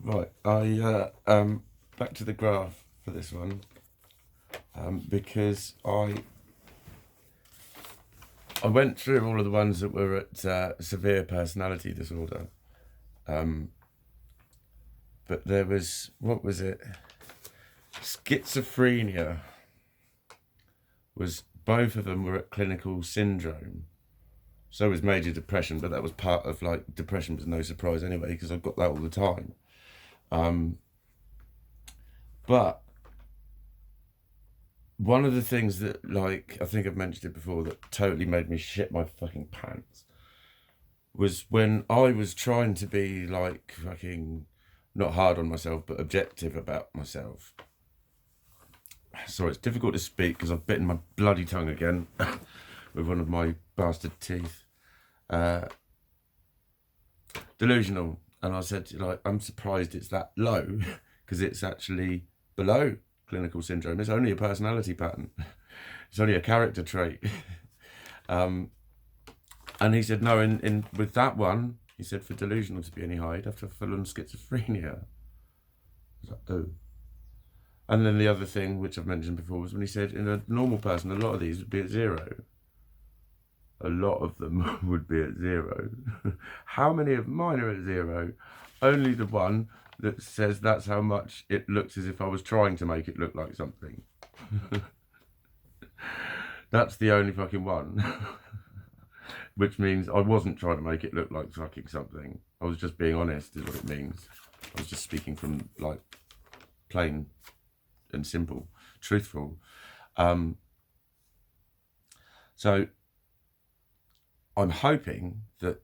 Right, back to the graph for this one, because I went through all of the ones that were at severe personality disorder, but there was, what was it? Schizophrenia was, both of them were at clinical syndrome. So was major depression, but that was part of, like, depression was no surprise anyway, because I've got that all the time. But one of the things that, like, I think I've mentioned it before, that totally made me shit my fucking pants was when I was trying to be, like, fucking not hard on myself, but objective about myself. Sorry, it's difficult to speak because I've bitten my bloody tongue again with one of my bastard teeth. Delusional. And I said, like, I'm surprised it's that low because it's actually below clinical syndrome. It's only a personality pattern. It's only a character trait. And he said, no, in with that one, he said, for delusional to be any higher, you'd have to have full-on schizophrenia. I was like, oh. And then the other thing, which I've mentioned before, was when he said, in a normal person, a lot of these would be at 0. A lot of them would be at 0. How many of mine are at 0? Only the one that says that's how much it looks as if I was trying to make it look like something. That's the only fucking one. Which means I wasn't trying to make it look like fucking something. I was just being honest, is what it means. I was just speaking from, like, plain and simple, truthful. So I'm hoping that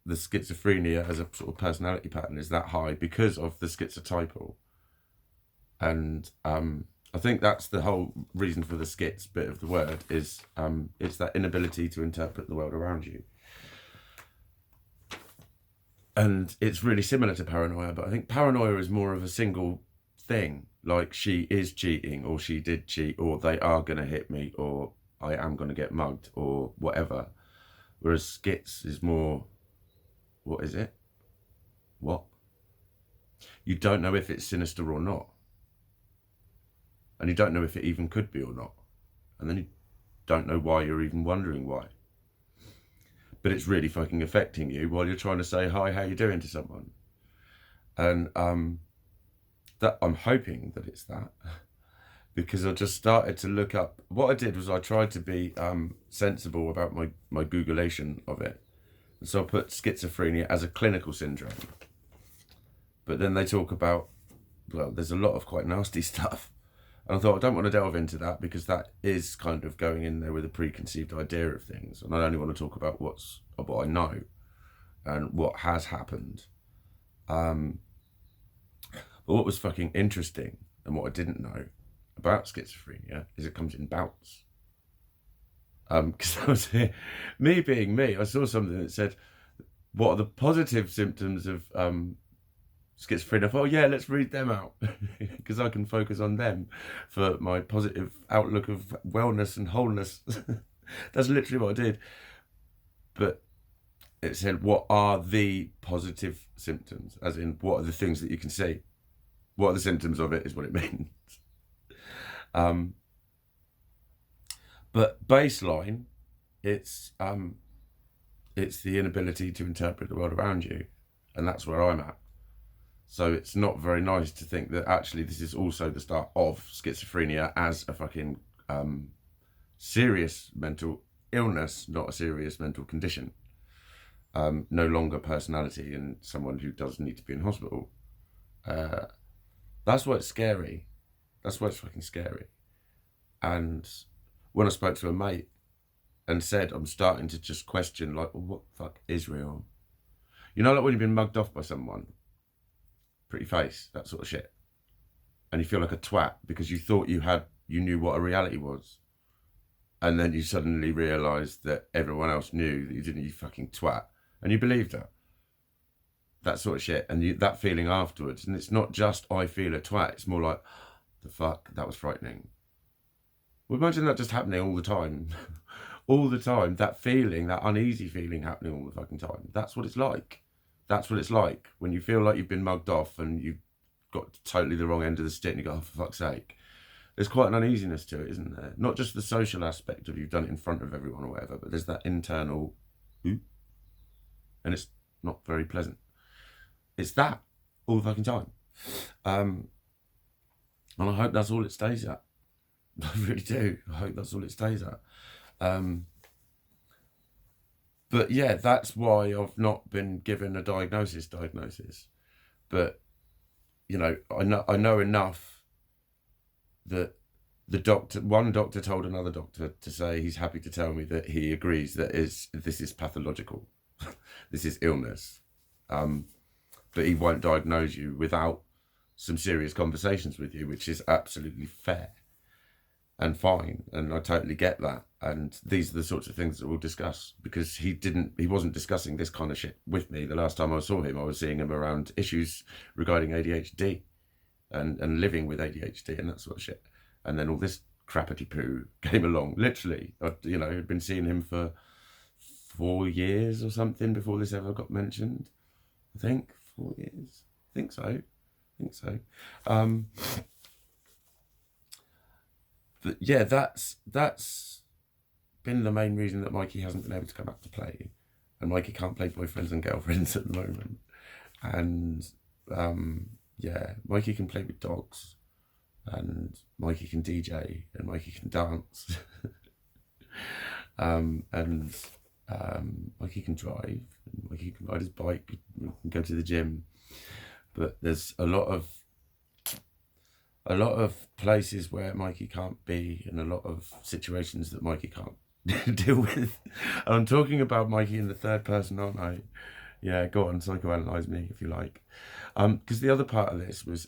the schizophrenia as a sort of personality pattern is that high because of the schizotypal. And I think that's the whole reason for the schiz bit of the word, is it's that inability to interpret the world around you. And it's really similar to paranoia, but I think paranoia is more of a single thing, like she is cheating, or she did cheat, or they are going to hit me, or I am going to get mugged, or whatever. Whereas schiz is more, what is it? What? You don't know if it's sinister or not. And you don't know if it even could be or not. And then you don't know why you're even wondering why. But it's really fucking affecting you while you're trying to say, hi, how you doing to someone. And that I'm hoping that it's that. Because I just started to look up. What I did was I tried to be sensible about my Googleation of it. And so I put schizophrenia as a clinical syndrome. But then they talk about, well, there's a lot of quite nasty stuff. And I thought, I don't want to delve into that because that is kind of going in there with a preconceived idea of things. And I only want to talk about what I know and what has happened. But what was fucking interesting and what I didn't know about schizophrenia is it comes in bouts. Because I was here, me being me, I saw something that said, what are the positive symptoms of schizophrenia? I thought, oh, yeah, let's read them out because I can focus on them for my positive outlook of wellness and wholeness. That's literally what I did. But it said, what are the positive symptoms? As in, what are the things that you can see? What are the symptoms of it is what it means. But baseline, it's the inability to interpret the world around you. And that's where I'm at. So it's not very nice to think that actually this is also the start of schizophrenia as a fucking serious mental illness, not a serious mental condition. No longer personality and someone who does need to be in hospital. That's why it's scary. That's why it's fucking scary. And when I spoke to a mate and said, I'm starting to just question, like, well, what the fuck is real? You know, like when you've been mugged off by someone, pretty face, that sort of shit. And you feel like a twat because you thought you knew what a reality was. And then you suddenly realised that everyone else knew that you didn't, you fucking twat. And you believed her. That sort of shit. And that feeling afterwards. And it's not just, I feel a twat. It's more like, the fuck, that was frightening. Well, imagine that just happening all the time. All the time. That feeling, that uneasy feeling happening all the fucking time. That's what it's like. That's what it's like when you feel like you've been mugged off and you've got totally the wrong end of the stick and you go, oh, for fuck's sake. There's quite an uneasiness to it, isn't there? Not just the social aspect of you've done it in front of everyone or whatever, but there's that internal, ooh, and it's not very pleasant. It's that all the fucking time. And I hope that's all it stays at. I really do. I hope that's all it stays at. But yeah, that's why I've not been given a diagnosis. But, you know, I know enough that one doctor told another doctor to say he's happy to tell me that he agrees that this is pathological. This is illness. But he won't diagnose you without some serious conversations with you, which is absolutely fair and fine. And I totally get that. And these are the sorts of things that we'll discuss, because he wasn't discussing this kind of shit with me. The last time I saw him, I was seeing him around issues regarding ADHD and living with ADHD and that sort of shit. And then all this crappity poo came along. Literally, you know, I'd been seeing him for 4 years or something before this ever got mentioned. I think 4 years. I think so. But yeah, that's been the main reason that Mikey hasn't been able to come back to play, and Mikey can't play boyfriends and girlfriends at the moment. And yeah, Mikey can play with dogs, and Mikey can DJ, and Mikey can dance, and Mikey can drive, and Mikey can ride his bike, and go to the gym. But there's a lot of places where Mikey can't be, and a lot of situations that Mikey can't deal with. I'm talking about Mikey in the third person, aren't I? Yeah, go on, psychoanalyze me if you like. Because the other part of this was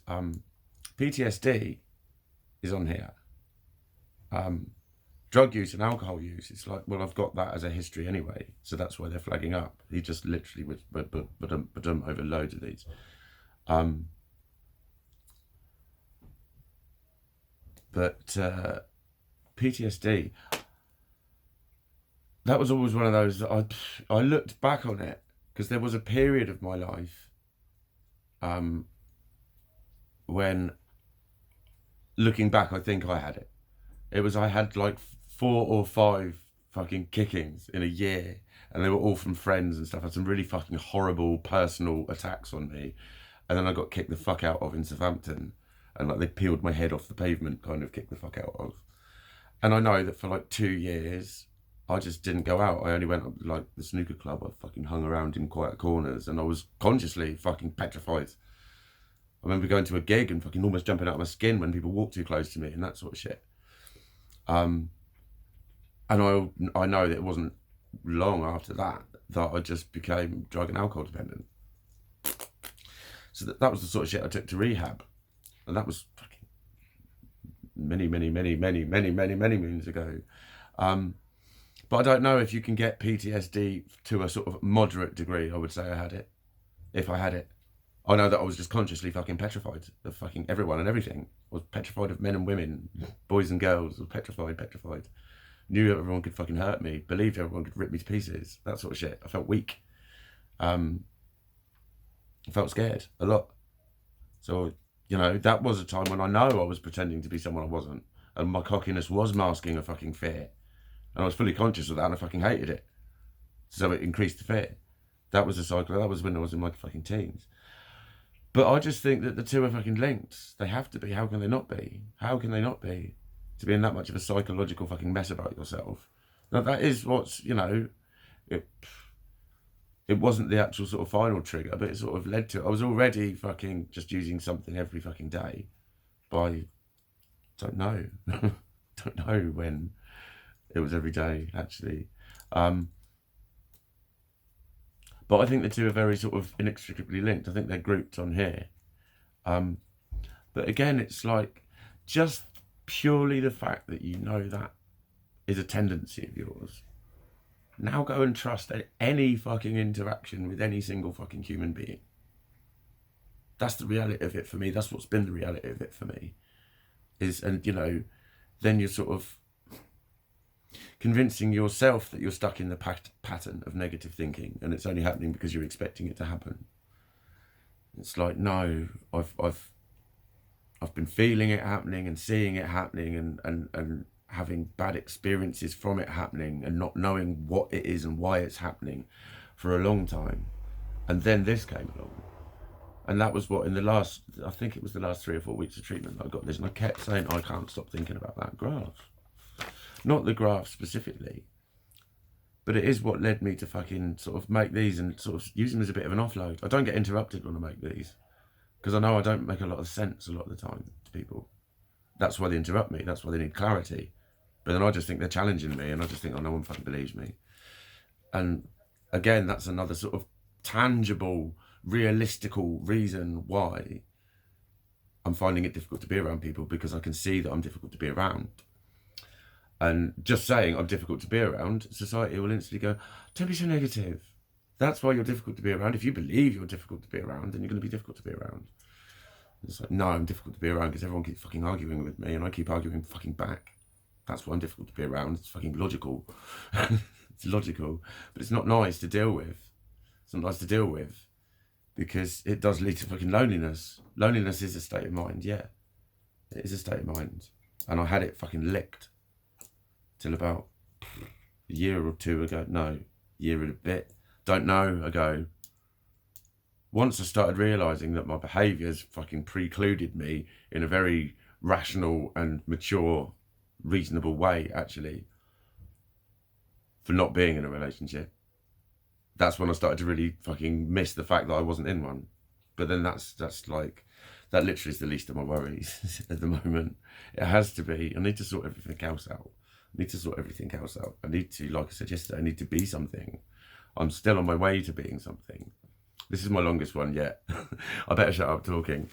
PTSD is on here. Drug use and alcohol use, it's like, well, I've got that as a history anyway, so that's why they're flagging up. He just literally was over loads of these. But PTSD, that was always one of those that I looked back on it, because there was a period of my life when, looking back, I think I had it. I had like 4 or 5 fucking kickings in a year, and they were all from friends and stuff. I had some really fucking horrible personal attacks on me, and then I got kicked the fuck out of in Southampton, and like they peeled my head off the pavement, kind of kicked the fuck out of. And I know that for like 2 years, I just didn't go out. I only went up like the snooker club. I fucking hung around in quiet corners, and I was consciously fucking petrified. I remember going to a gig and fucking almost jumping out of my skin when people walked too close to me and that sort of shit. And I know that it wasn't long after that I just became drug and alcohol dependent. So that was the sort of shit I took to rehab, and that was fucking many moons ago. But I don't know if you can get PTSD to a sort of moderate degree. I would say I had it, if I had it. I know that I was just consciously fucking petrified of fucking everyone and everything. I was petrified of men and women, boys and girls. I was petrified. Knew that everyone could fucking hurt me. Believed everyone could rip me to pieces. That sort of shit. I felt weak. I felt scared a lot. So, you know, that was a time when I know I was pretending to be someone I wasn't. And my cockiness was masking a fucking fear. And I was fully conscious of that, and I fucking hated it. So it increased the fear. That was a cycle. That was when I was in my fucking teens. But I just think that the two are fucking linked. They have to be. How can they not be? How can they not be? To be in that much of a psychological fucking mess about yourself. Now that is what's, you know, it wasn't the actual sort of final trigger, but it sort of led to it. I was already fucking just using something every fucking day by, don't know when it was every day, actually. But I think the two are very sort of inextricably linked. I think they're grouped on here. But again, it's like just purely the fact that you know that is a tendency of yours. Now go and trust any fucking interaction with any single fucking human being. That's the reality of it for me. That's what's been the reality of it for me. And you know, then you're sort of convincing yourself that you're stuck in the pattern of negative thinking, and it's only happening because you're expecting it to happen. It's like, no, I've been feeling it happening and seeing it happening and having bad experiences from it happening and not knowing what it is and why it's happening for a long time. And then this came along. And that was what, in the last, I think it was the last 3 or 4 weeks of treatment, I got this. And I kept saying, I can't stop thinking about that graph. Not the graph specifically, but it is what led me to fucking sort of make these and sort of use them as a bit of an offload. I don't get interrupted when I make these, because I know I don't make a lot of sense a lot of the time to people. That's why they interrupt me. That's why they need clarity. But then I just think they're challenging me, and I just think, oh, no one fucking believes me. And again, that's another sort of tangible, realistical reason why I'm finding it difficult to be around people, because I can see that I'm difficult to be around. And just saying I'm difficult to be around, society will instantly go, don't be so negative. That's why you're difficult to be around. If you believe you're difficult to be around, then you're going to be difficult to be around. And it's like, no, I'm difficult to be around because everyone keeps fucking arguing with me and I keep arguing fucking back. That's why I'm difficult to be around. It's fucking logical. It's logical, but it's not nice to deal with. It's not nice to deal with because it does lead to fucking loneliness. Loneliness is a state of mind, yeah. It is a state of mind. And I had it fucking licked till about a year or two ago. No, year and a bit. Don't know ago. Once I started realising that my behaviours fucking precluded me in a very rational and mature, reasonable way, actually, for not being in a relationship. That's when I started to really fucking miss the fact that I wasn't in one. But then that's like, that literally is the least of my worries at the moment. It has to be. I need to sort everything else out. I need to sort everything else out. I need to, like I said yesterday, I need to be something. I'm still on my way to being something. This is my longest one yet. I better shut up talking.